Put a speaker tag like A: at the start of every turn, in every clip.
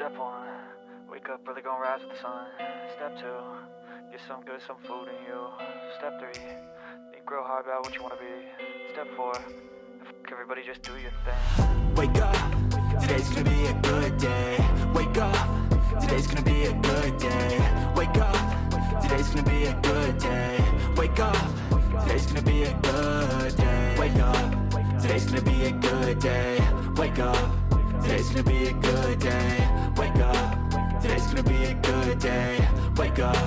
A: Step 1, wake up early, gonna rise with the sun. Step 2, get some good, some food in you. Step 3, think real hard about what you wanna be. Step 4, everybody just do your thing.
B: Wake up, today's gonna be a good day. Wake up, today's gonna be a good day. Wake up, today's gonna be a good day. Wake up, today's gonna be a good day. Wake up, today's gonna be a good day. Wake up, today's gonna be a good day. Wake up, today's gonna be a good day. Wake up,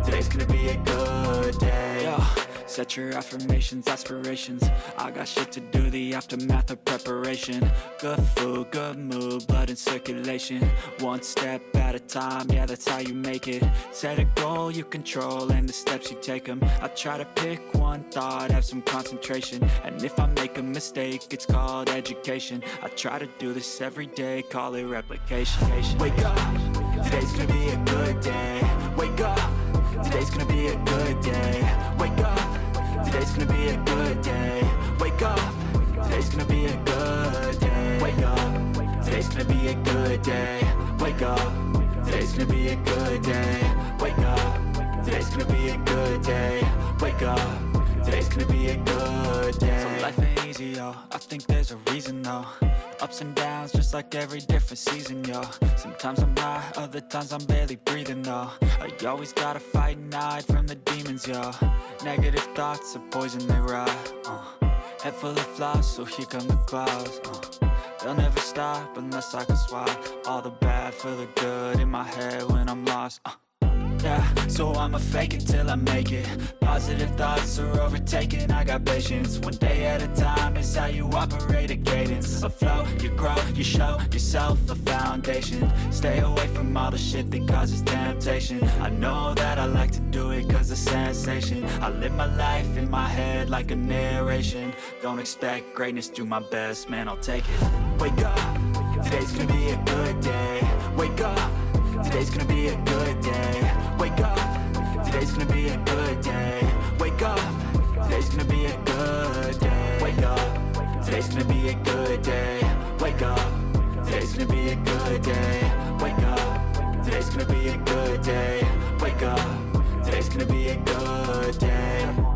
B: today's gonna be a good day. Yo, set your affirmations, aspirations. I got shit to do, the aftermath of preparation. Good food, good mood, blood in circulation. One step at a time, yeah, that's how you make it. Set a goal you control and the steps you take them. I try to pick one thought, have some concentration. And if I make a mistake, it's called education. I try to do this every day, call it replication. Wake up, today's gonna be a good day. Wake up, today's gonna be a good day. Wake up, today's gonna be a good day. Wake up, today's gonna be a good day. Wake up, today's gonna be a good day. Wake up, today's gonna be a good day. Wake up, today's gonna be a good day. Wake up, today's gonna be a good day. So life ain't easy, yo, I think there's a reason though. Ups and downs, just like every different season, yo. Sometimes I'm high, other times I'm barely breathing, though. I always gotta fight and hide from the demons, yo. Negative thoughts are poison, they ride, Head full of flies, so here come the clouds, They'll never stop unless I can swap all the bad for the good in my head when I'm lost, Yeah, so I'ma fake it till I make it. Positive thoughts are overtaken, I got patience. One day at a time is how you operate a cadence. A flow, you grow, you show yourself a foundation. Stay away from all the shit that causes temptation. I know that I like to do it cause it's sensation. I live my life in my head like a narration. Don't expect greatness, do my best, man, I'll take it. Wake up, today's gonna be a good day. Wake up, today's gonna be a good day. Wake up, today's gonna be a good day. Wake up, today's gonna be a good day. Wake up, today's gonna be a good day. Wake up, today's gonna be a good day. Wake up, today's gonna be a good day. Wake up, today's gonna be a good day.